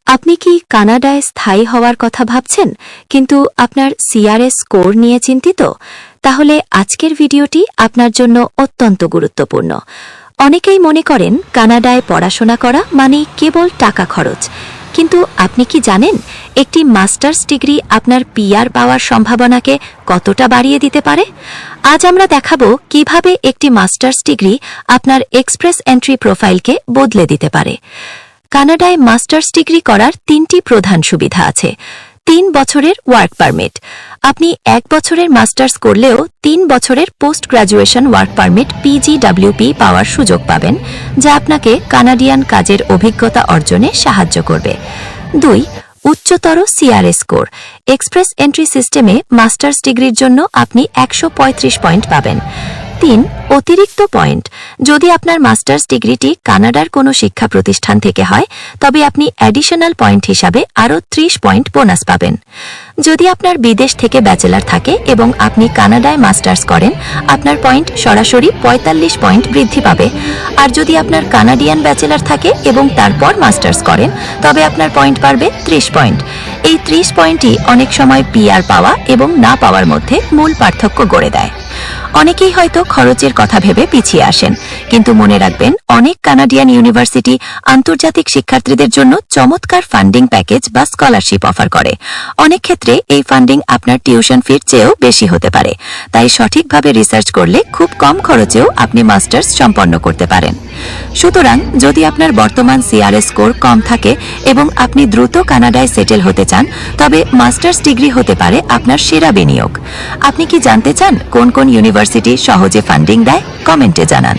আপনি কি কানাডায় স্থায়ী হওয়ার কথা ভাবছেন কিন্তু আপনার সিআরএস স্কোর নিয়ে চিন্তিত? তাহলে আজকের ভিডিওটি আপনার জন্য অত্যন্ত গুরুত্বপূর্ণ। অনেকেই মনে করেন কানাডায় পড়াশোনা করা মানে কেবল টাকা খরচ, কিন্তু আপনি কি জানেন একটি মাস্টার্স ডিগ্রি আপনার পিআর পাওয়ার সম্ভাবনাকে কতটা বাড়িয়ে দিতে পারে? আজ আমরা দেখাবো কিভাবে একটি মাস্টার্স ডিগ্রি আপনার এক্সপ্রেস এন্ট্রি প্রোফাইলকে বদলে দিতে পারে। কানাডায় মাস্টার্স ডিগ্রি করার 3টি প্রধান সুবিধা আছে। 3 বছরের ওয়ার্ক পারমিট, আপনি 1 বছরের মাস্টার্স করলেও 3 বছরের post graduation work permit PGWP পাওয়ার সুযোগ পাবেন, যা আপনাকে কানাডিয়ান কাজের অভিজ্ঞতা অর্জনে সাহায্য করবে। 2, উচ্চতর সিআরএস স্কোর, এক্সপ্রেস এন্ট্রি সিস্টেমে মাস্টার্স ডিগ্রির জন্য আপনি 135 পয়েন্ট পাবেন। 3, অতিরিক্ত পয়েন্ট, যদি আপনার মাস্টার্স ডিগ্রিটি কানাডার কোনো শিক্ষা প্রতিষ্ঠান থেকে হয় তবে আপনি অ্যাডিশনাল পয়েন্ট হিসাবে আরও 30 পয়েন্ট বোনাস পাবেন। যদি আপনার বিদেশ থেকে ব্যাচেলার থাকে এবং আপনি কানাডায় মাস্টার্স করেন, আপনার পয়েন্ট সরাসরি 45 পয়েন্ট বৃদ্ধি পাবে। আর যদি আপনার কানাডিয়ান ব্যাচেলার থাকে এবং তারপর মাস্টার্স করেন, তবে আপনার পয়েন্ট বাড়বে 30 পয়েন্ট। এই 30 পয়েন্টই অনেক সময় পিআর পাওয়া এবং না পাওয়ার মধ্যে মূল পার্থক্য গড়ে দেয়। অনেকেই হয়তো খরচের কথা ভেবে পিছিয়ে আসেন, কিন্তু মনে রাখবেন অনেক কানাডিয়ান ইউনিভার্সিটি আন্তর্জাতিক শিক্ষার্থীদের জন্য চমৎকার ফান্ডিং প্যাকেজ বা স্কলারশিপ অফার করে। অনেক ক্ষেত্রে এই ফান্ডিং আপনার টিউশন ফির চেয়েও বেশি হতে পারে, তাই সঠিকভাবে রিসার্চ করলে খুব কম খরচেও আপনি মাস্টার্স সম্পন্ন করতে পারেন। সুতরাং যদি আপনার বর্তমান সিআরএস স্কোর কম থাকে এবং আপনি দ্রুত কানাডায় সেটেল হতে চান, তবে মাস্টার্স ডিগ্রি হতে পারে আপনার সেরা বিনিয়োগ। আপনি কি জানতে চান কোন কোন ইউনিভার্সিটি সহজে ফান্ডিং দেয়? কমেন্টে জানান।